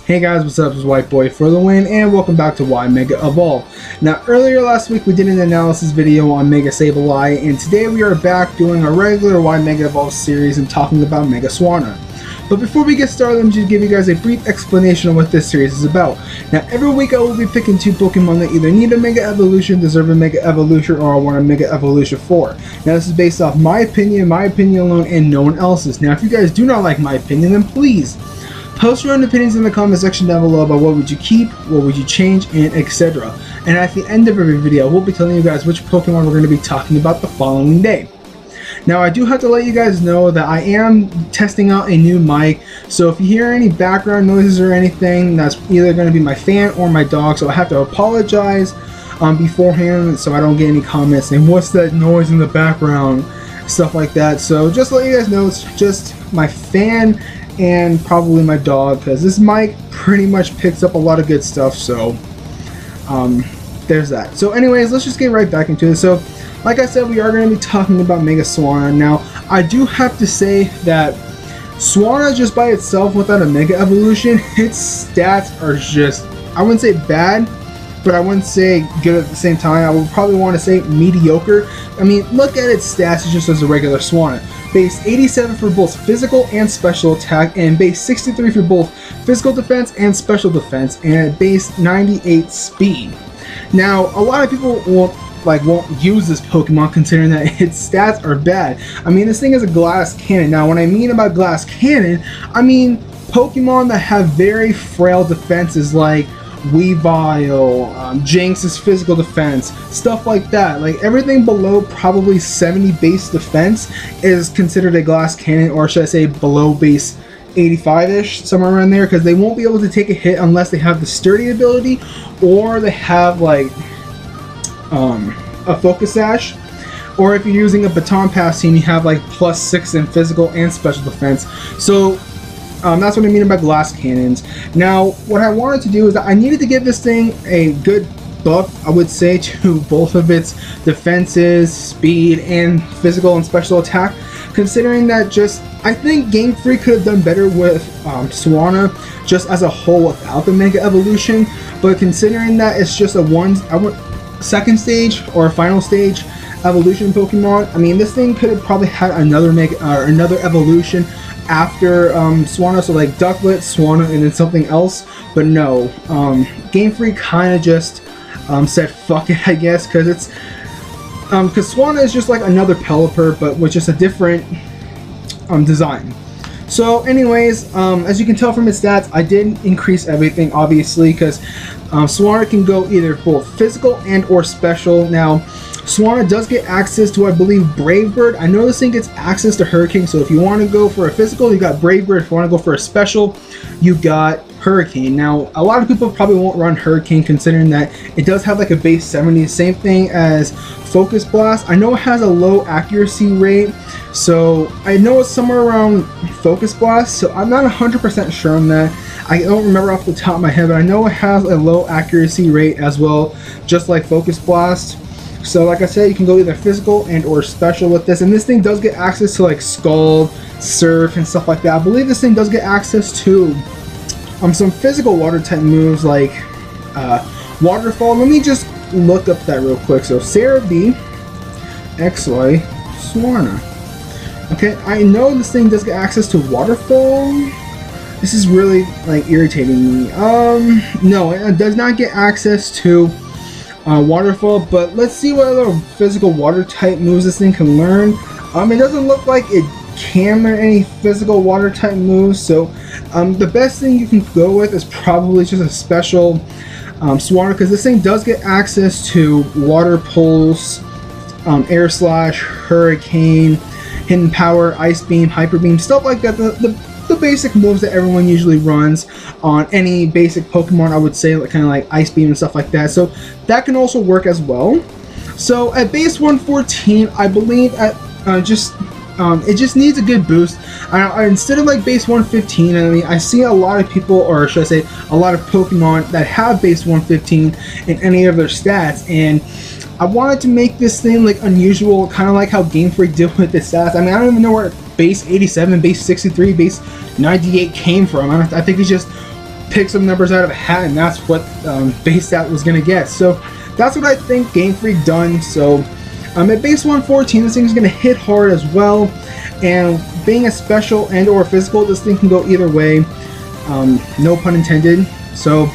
Hey guys, what's up? It's White Boy for the win, and welcome back to Why Mega Evolve. Now, earlier last week we did an analysis video on Mega Sableye, and today we are back doing a regular Why Mega Evolve series and talking about Mega Swanna. But before we get started, let me just give you guys a brief explanation of what this series is about. Now, every week I will be picking two Pokemon that either need a Mega Evolution, deserve a Mega Evolution, or I want a Mega Evolution for. Now, this is based off my opinion alone, and no one else's. Now, if you guys do not like my opinion, then please post your own opinions in the comment section down below about what would you keep, what would you change, and etc. And at the end of every video, we'll be telling you guys which Pokemon we're going to be talking about the following day. Now, I do have to let you guys know that I am testing out a new mic, so if you hear any background noises or anything, that's either going to be my fan or my dog, so I have to apologize beforehand so I don't get any comments saying, what's that noise in the background, stuff like that. So just to let you guys know, it's just my fan and probably my dog, because this mic pretty much picks up a lot of good stuff, so there's that. So anyways, let's just get right back into it. So like I said, we are going to be talking about Mega Swanna. Now, I do have to say that Swanna just by itself without a Mega Evolution, its stats are just, I wouldn't say bad, but I wouldn't say good at the same time. I would probably want to say mediocre. I mean, look at its stats just as a regular Swanna. Base 87 for both physical and special attack, and base 63 for both physical defense and special defense, and base 98 speed. Now, a lot of people won't use this Pokemon considering that its stats are bad. I mean, this thing is a glass cannon. Now, when I mean about glass cannon, I mean Pokemon that have very frail defenses like Weavile, Jinx's physical defense, stuff like that. Like everything below probably 70 base defense is considered a glass cannon, or should I say below base 85-ish, somewhere around there, because they won't be able to take a hit unless they have the sturdy ability or they have like a focus sash, or if you're using a baton pass team, you have like +6 in physical and special defense. So that's what I mean about glass cannons. Now, what I wanted to do is that I needed to give this thing a good buff, I would say, to both of its defenses, speed, and physical and special attack, considering that I think Game Freak could have done better with Swanna just as a whole without the Mega Evolution, but considering that it's just a second stage or final stage evolution Pokemon, I mean, this thing could have probably had another evolution after Swanna, so like Ducklet, Swanna, and then something else. But no, Game Freak kind of just said fuck it, I guess, because it's because Swanna is just like another Pelipper, but with just a different design. So anyways, as you can tell from its stats, I did increase everything, obviously, because Swanna can go either both physical and or special. Now, Swanna does get access to, I believe, Brave Bird. I know this thing gets access to Hurricane, so if you want to go for a physical, you got Brave Bird. If you want to go for a special, you got Hurricane. Now, a lot of people probably won't run Hurricane considering that it does have like a base 70, same thing as Focus Blast. I know it has a low accuracy rate, so I know it's somewhere around Focus Blast, so I'm not 100% sure on that. I don't remember off the top of my head, but I know it has a low accuracy rate as well, just like Focus Blast. So like I said, you can go either physical and or special with this, and this thing does get access to like Scald, Surf, and stuff like that. I believe this thing does get access to some physical water type moves like Waterfall. Let me just look up that real quick. So Sarah B, XY, Swanna. Okay, I know this thing does get access to Waterfall. This is really like irritating me. No, it does not get access to Waterfall, but let's see what other physical water type moves this thing can learn. It doesn't look like it can learn any physical water type moves, so the best thing you can go with is probably just a special Swanna, because this thing does get access to Water Pulse, Air Slash, Hurricane, Hidden Power, Ice Beam, Hyper Beam, stuff like that. The basic moves that everyone usually runs on any basic Pokemon, I would say, like kind of like Ice Beam and stuff like that. So that can also work as well. So at base 114, I believe it just needs a good boost. Instead of like base 115, I mean, I see a lot of people, or should I say, a lot of Pokemon that have base 115 in any of their stats, and I wanted to make this thing like unusual, kind of like how Game Freak did with the stats. I mean, I don't even know where base 87, base 63, base 98 came from. I think it's just pick some numbers out of a hat, and that's what base stat was gonna get. So that's what I think Game Freak done. So at base 114, this thing's gonna hit hard as well, and being a special and or physical, this thing can go either way, no pun intended. So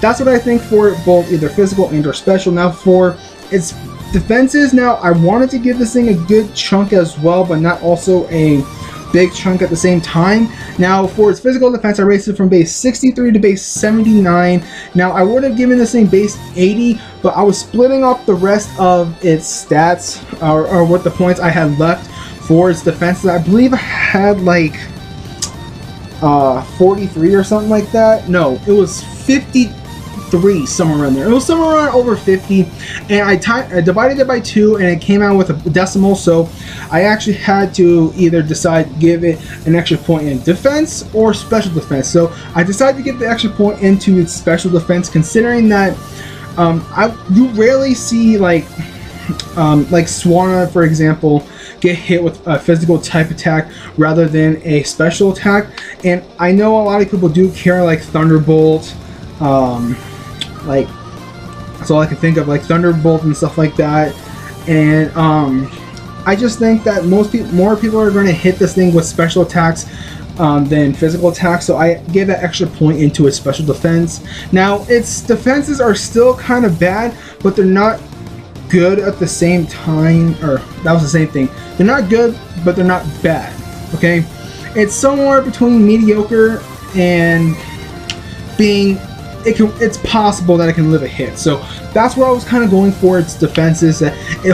that's what I think for both either physical and or special. Now for its defenses, now I wanted to give this thing a good chunk as well, but not also a big chunk at the same time. Now for its physical defense, I raised it from base 63 to base 79. Now I would have given this thing base 80, but I was splitting off the rest of its stats, or what the points I had left for its defenses. I believe I had like 43 or something like that. No, it was 53, somewhere around there. It was somewhere around over 50, and I divided it by 2, and it came out with a decimal. So I actually had to either decide to give it an extra point in defense or special defense. So I decided to give the extra point into its special defense, considering that you rarely see like Swanna, for example, get hit with a physical type attack rather than a special attack. And I know a lot of people do carry like Thunderbolt, like that's all I can think of, like Thunderbolt and stuff like that. And I just think that more people are going to hit this thing with special attacks than physical attacks, so I gave that extra point into its special defense. Now its defenses are still kind of bad, but they're not good at the same time, or that was the same thing. They're not good, but they're not bad. Okay, it's somewhere between mediocre and being. It's possible that it can live a hit. So that's where I was kind of going for its defenses.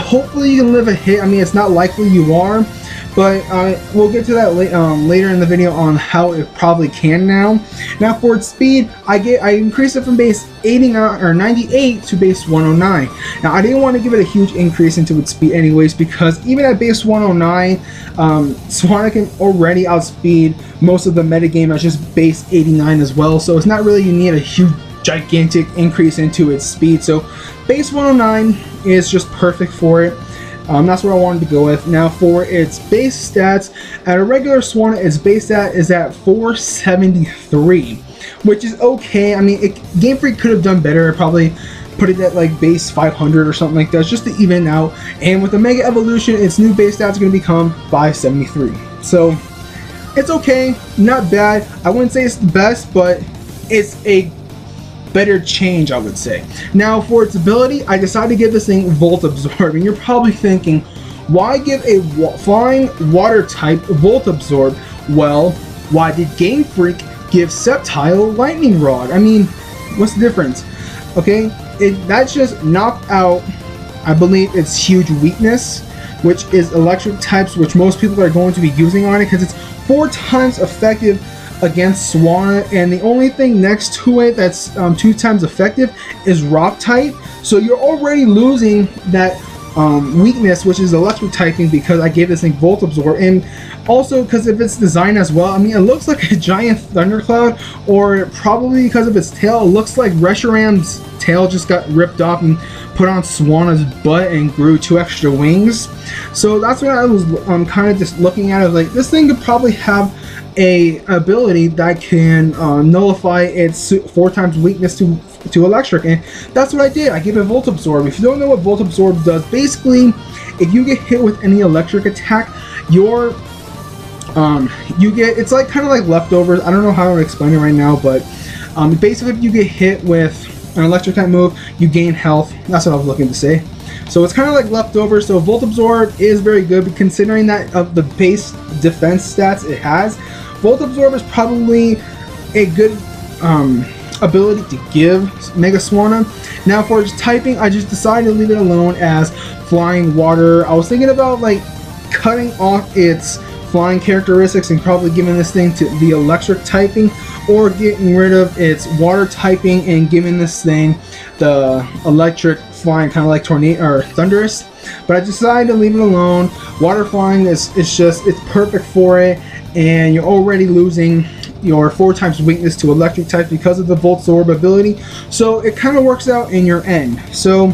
Hopefully you can live a hit. I mean, it's not likely you are, but we'll get to that later in the video on how it probably can now. Now for its speed, I increased it from base 89 or 98 to base 109. Now I didn't want to give it a huge increase into its speed anyways, because even at base 109, Swanna can already outspeed most of the metagame at just base 89 as well. So it's not really you need a huge gigantic increase into its speed. So base 109 is just perfect for it. That's what I wanted to go with. Now for its base stats, at a regular Swanna, its base stat is at 473, which is okay. I mean, Game Freak could have done better. Probably put it at like base 500 or something like that, just to even out. And with the Mega Evolution, its new base stat is going to become 573. So it's okay, not bad. I wouldn't say it's the best, but it's a better change, I would say. Now for its ability, I decided to give this thing Volt Absorb, and you're probably thinking, why give a flying water type Volt Absorb? Well, why did Game Freak give Sceptile Lightning Rod? I mean, what's the difference? Okay, that's just knocked out, I believe, its huge weakness, which is electric types, which most people are going to be using on it because it's 4 times effective against Swanna, and the only thing next to it that's 2 times effective is rock type. So you're already losing that weakness, which is electric typing, because I gave this thing Volt Absorb, and also because of its design as well. I mean, it looks like a giant thundercloud, or probably because of its tail, it looks like Reshiram's tail just got ripped off and put on Swanna's butt and grew 2 extra wings. So that's what I was kind of just looking at it, like this thing could probably have a ability that can nullify its 4 times weakness to electric, and that's what I did. I gave it Volt Absorb. If you don't know what Volt Absorb does, basically if you get hit with any electric attack, you get, it's like kind of like leftovers. I don't know how to explain it right now, but basically if you get hit with an electric type move, you gain health. That's what I was looking to say. So it's kind of like leftovers. So Volt Absorb is very good, but considering that of the base defense stats it has, Volt Absorb is probably a good ability to give Mega Swanna. Now for its typing, I just decided to leave it alone as Flying Water. I was thinking about like cutting off its flying characteristics and probably giving this thing to the electric typing, or getting rid of its water typing and giving this thing the electric flying, kind of like tornado or thunderous. But I decided to leave it alone. Water flying is just, it's perfect for it, and you're already losing your 4 times weakness to electric type because of the Volt Absorb ability, so it kind of works out in your end. So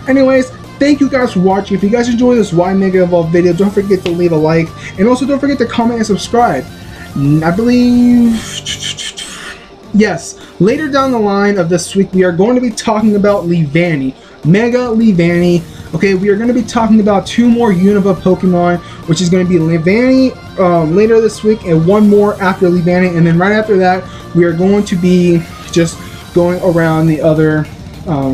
anyways, thank you guys for watching. If you guys enjoyed this Y Mega Evolve video, don't forget to leave a like, and also don't forget to comment and subscribe. I believe Yes, later down the line of this week, we are going to be talking about Leavanny, Mega Leavanny. Okay, we are going to be talking about 2 more Unova Pokemon, which is going to be Leavanny later this week, and 1 more after Leavanny, and then right after that, we are going to be just going around the other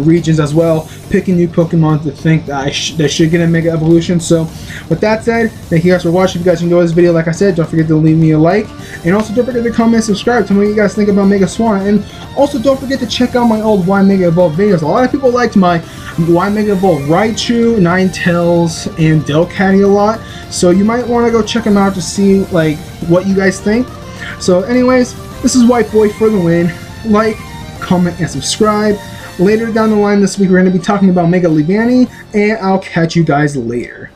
regions as well, picking new Pokemon to think that that should get a Mega Evolution. So, with that said, thank you guys for watching. If you guys enjoyed this video, like I said, don't forget to leave me a like, and also don't forget to comment and subscribe. Tell me what you guys think about Mega Swanna, and also don't forget to check out my old Y Mega Evolve videos. A lot of people liked my Y Mega Evolve Raichu, Ninetales, and Delcatty a lot, so you might want to go check them out to see like what you guys think. So, anyways, this is White Boy for the win. Like, comment, and subscribe. Later down the line this week, we're going to be talking about Mega Leavanny, and I'll catch you guys later.